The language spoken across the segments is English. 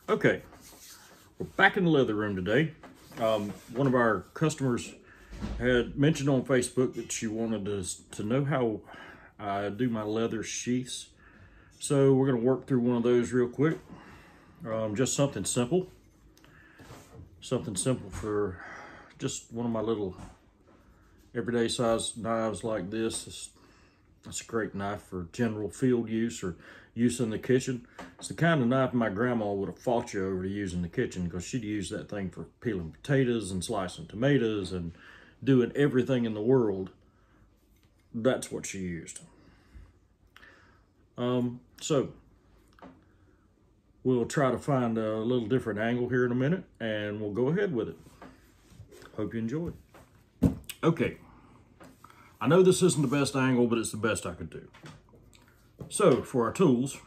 Okay, we're back in the leather room today. One of our customers had mentioned on Facebook that she wanted us to know how I do my leather sheaths. So we're going to work through one of those real quick. Just something simple. Something simple for just one of my little everyday size knives like this. It's a great knife for general field use or use in the kitchen. It's the kind of knife my grandma would have fought you over to use in the kitchen, because she'd use that thing for peeling potatoes and slicing tomatoes and doing everything in the world. That's what she used. So we'll try to find a little different angle here in a minute, and we'll go ahead with it. Hope you enjoy. Okay. I know this isn't the best angle, but it's the best I could do. So, for our tools,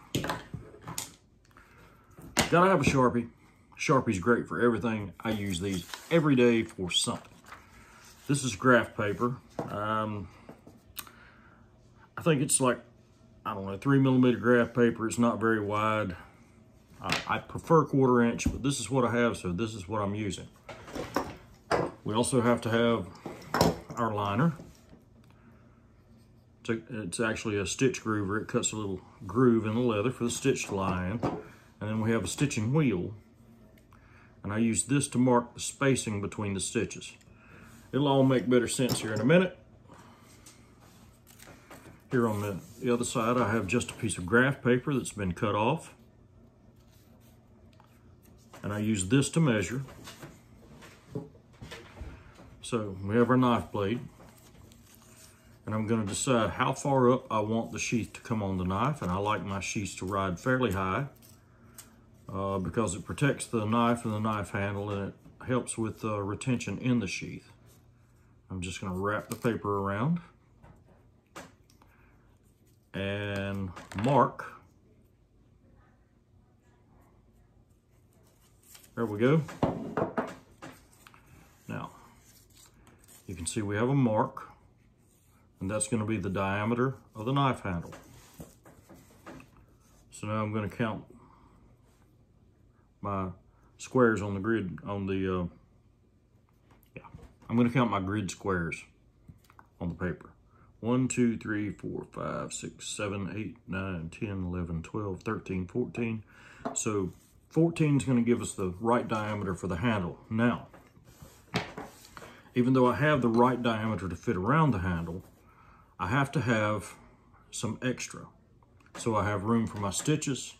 gotta have a Sharpie. Sharpie's great for everything. I use these every day for something. This is graph paper. I think it's like, I don't know, 3mm graph paper. It's not very wide. I prefer 1/4 inch, but this is what I have, so this is what I'm using. We also have to have our liner. It's actually a stitch groover. It cuts a little groove in the leather for the stitch to lie in. And then we have a stitching wheel. And I use this to mark the spacing between the stitches. It'll all make better sense here in a minute. Here on the other side, I have just a piece of graph paper that's been cut off. And I use this to measure. So we have our knife blade. And I'm going to decide how far up I want the sheath to come on the knife. And I like my sheaths to ride fairly high because it protects the knife and the knife handle, and it helps with retention in the sheath. I'm just going to wrap the paper around and mark. There we go. Now, you can see we have a mark. And that's going to be the diameter of the knife handle. So now I'm going to count my squares on the grid, I'm going to count my grid squares on the paper. 1, 2, 3, 4, 5, 6, 7, 8, 9, 10, 11, 12, 13, 14. So 14 is going to give us the right diameter for the handle. Now, even though I have the right diameter to fit around the handle, I have to have some extra. So I have room for my stitches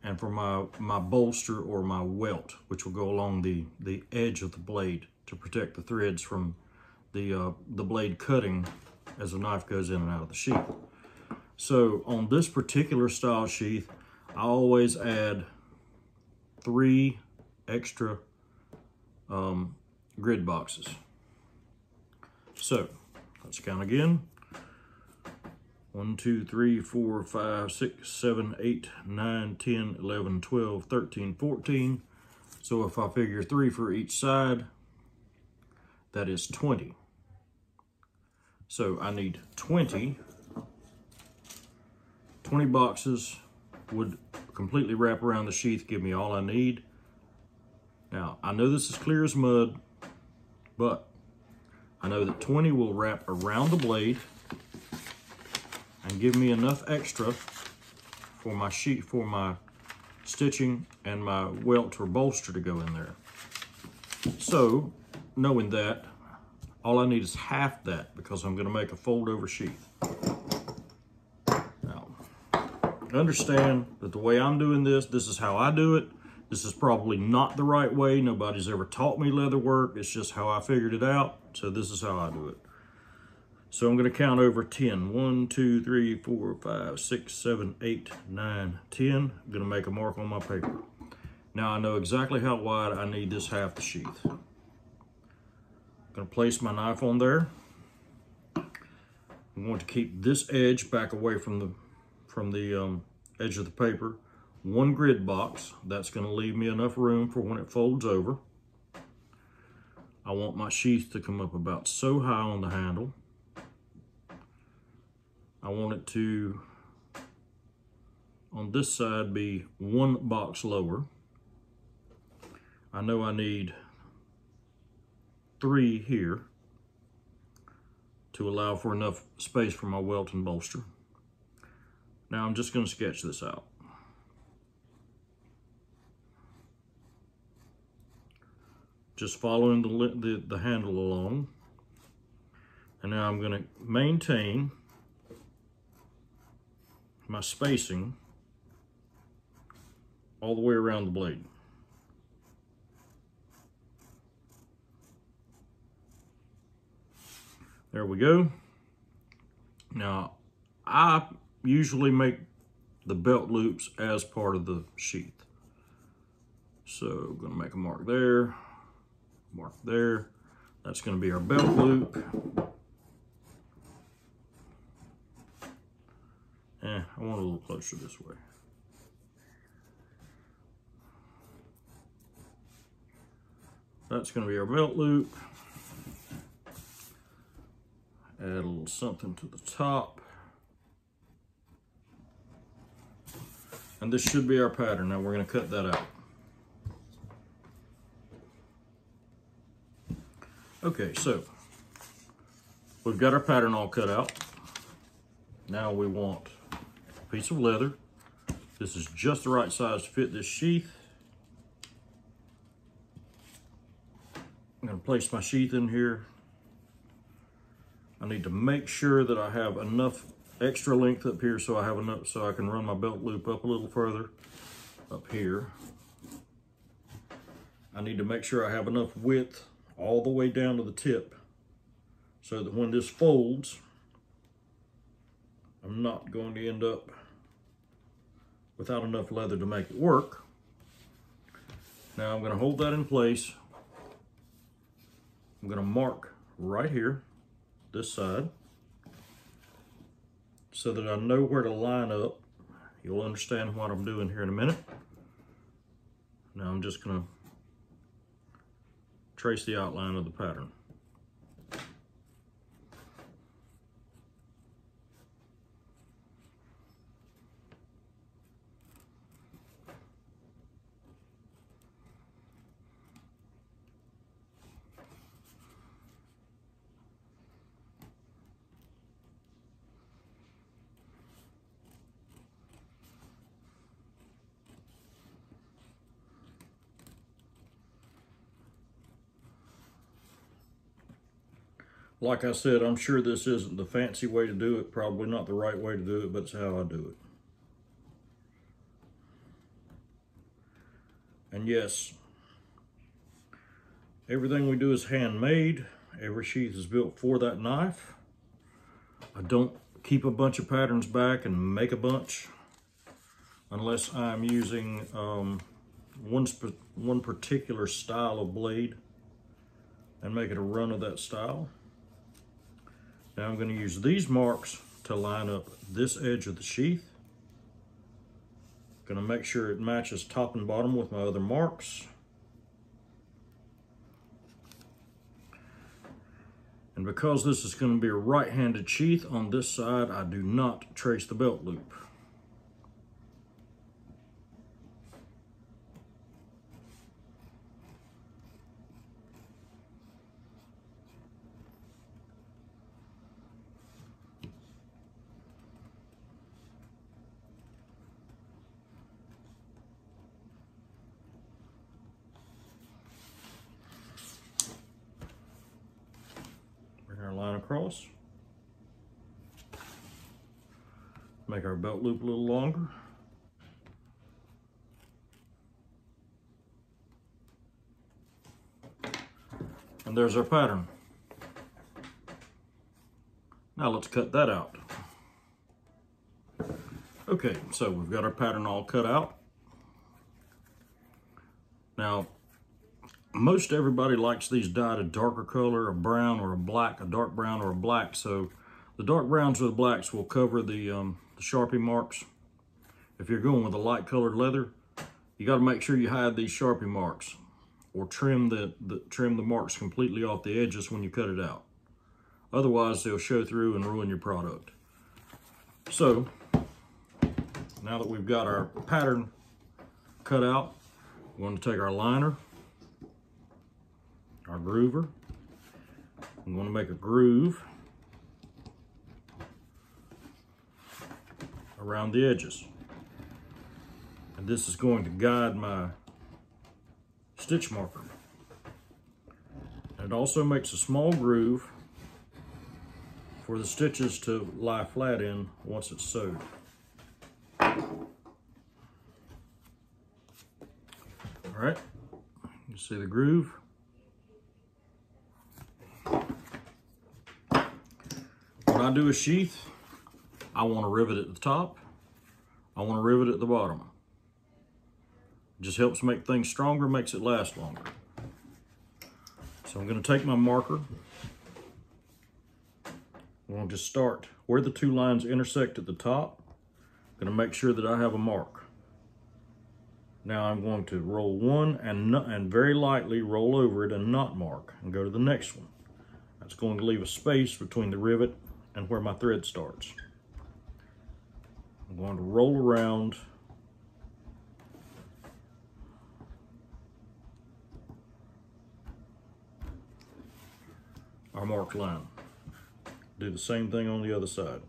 and for my bolster or my welt, which will go along the edge of the blade to protect the threads from the blade cutting as the knife goes in and out of the sheath. So on this particular style sheath, I always add 3 extra grid boxes. So let's count again. 1, 2, 3, 4, 5, 6, 7, 8, 9, 10, 11, 12, 13, 14. So if I figure 3 for each side, that is 20. So I need 20 boxes would completely wrap around the sheath, give me all I need. Now, I know this is clear as mud, but I know that 20 will wrap around the blade and give me enough extra for my sheath, for my stitching and my welt or bolster to go in there. So, knowing that, all I need is half that, because I'm going to make a fold over sheath. Now, understand that the way I'm doing this is how I do it. This is probably not the right way. Nobody's ever taught me leather work. It's just how I figured it out. So this is how I do it. So I'm going to count over 10. 1, 2, 3, 4, 5, 6, 7, 8, 9, 10. I'm going to make a mark on my paper. Now I know exactly how wide I need this half the sheath. I'm going to place my knife on there. I'm going to keep this edge back away from the edge of the paper. 1 grid box. That's going to leave me enough room for when it folds over. I want my sheath to come up about so high on the handle. I want it to, on this side, be 1 box lower. I know I need 3 here to allow for enough space for my welt and bolster. Now I'm just going to sketch this out. Just following the handle along. And now I'm going to maintain my spacing all the way around the blade. There we go. Now, I usually make the belt loops as part of the sheath. So I'm going to make a mark there, mark there. That's going to be our belt loop. I want a little closer this way. That's going to be our belt loop. Add a little something to the top. And this should be our pattern. Now we're going to cut that out. Okay, so we've got our pattern all cut out. Now we want a piece of leather. This is just the right size to fit this sheath. I'm going to place my sheath in here. I need to make sure that I have enough extra length up here so I have enough so I can run my belt loop up a little further up here. I need to make sure I have enough width all the way down to the tip so that when this folds, I'm not going to end up without enough leather to make it work. Now I'm going to hold that in place. I'm going to mark right here, this side, so that I know where to line up. You'll understand what I'm doing here in a minute. Now I'm just going to trace the outline of the pattern. Like I said, I'm sure this isn't the fancy way to do it, probably not the right way to do it, but it's how I do it. And yes, everything we do is handmade. Every sheath is built for that knife. I don't keep a bunch of patterns back and make a bunch unless I'm using one particular style of blade and make it a run of that style. Now I'm going to use these marks to line up this edge of the sheath. Going to make sure it matches top and bottom with my other marks. And because this is going to be a right-handed sheath on this side, I do not trace the belt loop. Line across, make our belt loop a little longer, and there's our pattern. Now let's cut that out. Okay, so we've got our pattern all cut out. Now most everybody likes these dyed a darker color, a brown or a black, a dark brown or a black. So the dark browns or the blacks will cover the Sharpie marks. If you're going with a light colored leather, you got to make sure you hide these Sharpie marks or trim the marks completely off the edges when you cut it out. Otherwise, they'll show through and ruin your product. So now that we've got our pattern cut out, we're going to take our liner. our groover. I'm going to make a groove around the edges. And this is going to guide my stitch marker. And it also makes a small groove for the stitches to lie flat in once it's sewed. All right, you see the groove. When I do a sheath, I want to rivet at the top. I want to rivet at the bottom. It just helps make things stronger, makes it last longer. So I'm going to take my marker. I'm going to just start where the two lines intersect at the top. I'm going to make sure that I have a mark. Now I'm going to roll one and very lightly roll over it and not mark and go to the next one. That's going to leave a space between the rivet and where my thread starts. I'm going to roll around our marked line. Do the same thing on the other side.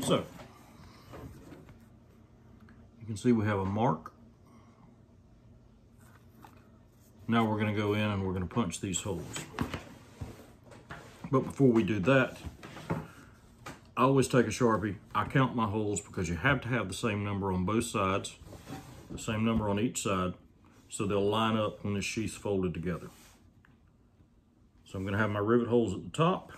So, you can see we have a mark. Now we're going to go in and we're going to punch these holes. But before we do that, I always take a Sharpie. I count my holes because you have to have the same number on both sides, the same number on each side, so they'll line up when this sheath's folded together. So I'm going to have my rivet holes at the top.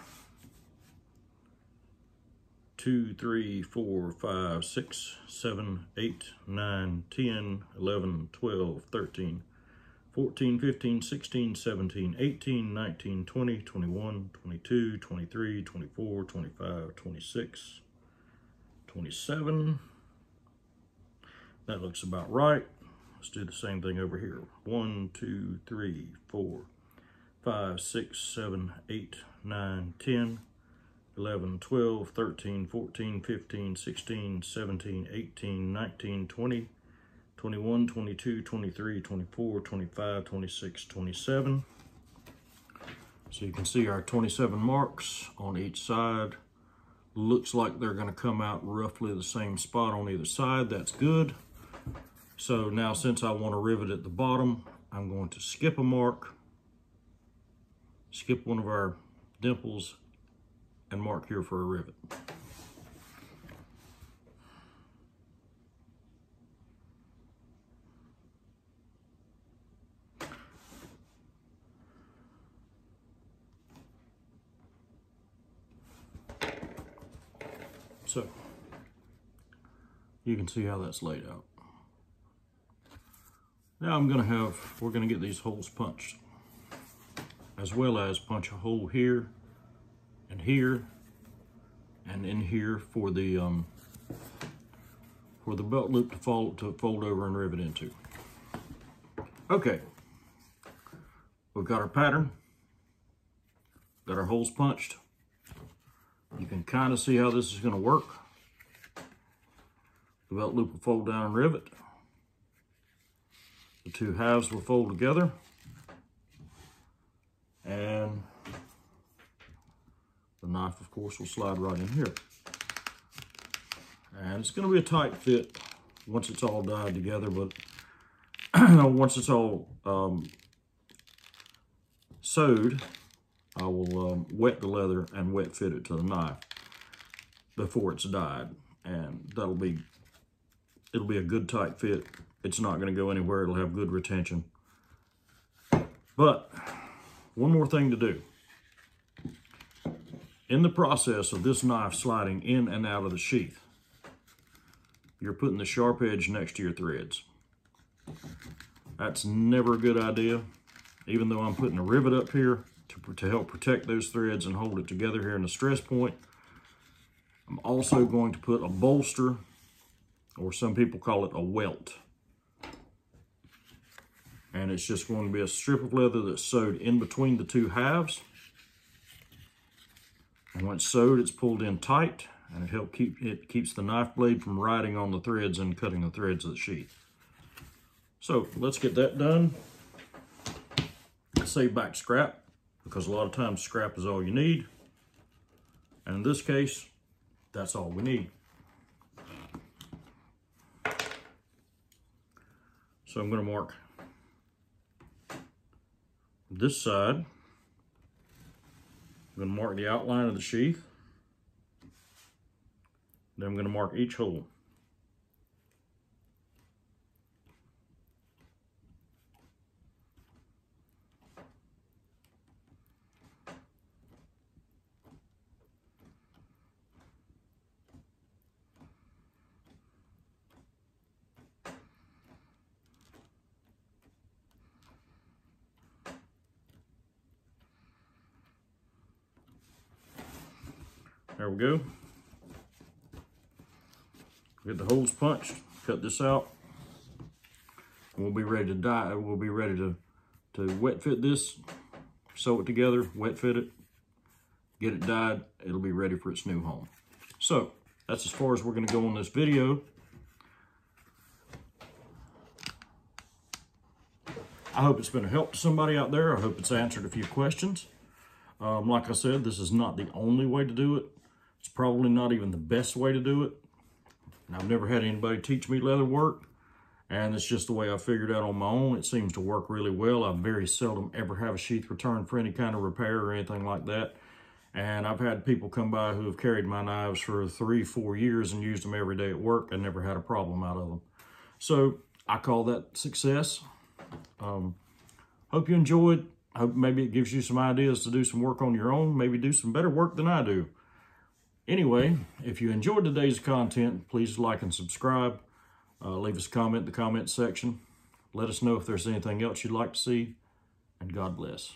2, 3, 4, 5, 6, 7, 8, 9, 10, 11, 12, 13, 14, 15, 16, 17, 18, 19, 20, 21, 22, 23, 24, 25, 26, 27. That looks about right. Let's do the same thing over here. 1, 2, 3, 4, 5, 6, 7, 8, 9, 10, 11, 12, 13, 14, 15, 16, 17, 18, 19, 20, 21, 22, 23, 24, 25, 26, 27. So you can see our 27 marks on each side. Looks like they're going to come out roughly the same spot on either side. That's good. So now since I want to rivet at the bottom, I'm going to skip a mark, skip one of our dimples, and mark here for a rivet. So, you can see how that's laid out. Now we're gonna get these holes punched, as well as punch a hole here, and here, and in here for the belt loop to fold over and rivet into. Okay, we've got our pattern, got our holes punched. You can kind of see how this is going to work. The belt loop will fold down and rivet. The two halves will fold together. And the knife, of course, will slide right in here. And it's going to be a tight fit once it's all dyed together, but once it's all sewed, I will wet the leather and wet fit it to the knife before it's dyed, and it'll be a good tight fit. It's not going to go anywhere. It'll have good retention. But one more thing to do. In the process of this knife sliding in and out of the sheath, you're putting the sharp edge next to your threads. That's never a good idea. Even though I'm putting a rivet up here to help protect those threads and hold it together here in the stress point, I'm also going to put a bolster, or some people call it a welt. And it's just going to be a strip of leather that's sewed in between the two halves. When it's sewed, it's pulled in tight, and it keeps the knife blade from riding on the threads and cutting the threads of the sheath. So let's get that done. Save back scrap, because a lot of times scrap is all you need. And in this case, that's all we need. So I'm going to mark this side. I'm going to mark the outline of the sheath. Then I'm going to mark each hole. There we go. Get the holes punched, cut this out. And we'll be ready to dye. We'll be ready to wet fit this, sew it together, wet fit it, get it dyed. It'll be ready for its new home. So that's as far as we're going to go on this video. I hope it's been a help to somebody out there. I hope it's answered a few questions. Like I said, this is not the only way to do it. It's probably not even the best way to do it. And I've never had anybody teach me leather work, and it's just the way I figured out on my own. It seems to work really well. I very seldom ever have a sheath returned for any kind of repair or anything like that. And I've had people come by who have carried my knives for 3-4 years and used them every day at work and never had a problem out of them. So I call that success. Hope you enjoyed. Hope maybe it gives you some ideas to do some work on your own, maybe do some better work than I do. Anyway, if you enjoyed today's content, please like and subscribe. Leave us a comment in the comment section. Let us know if there's anything else you'd like to see, and God bless.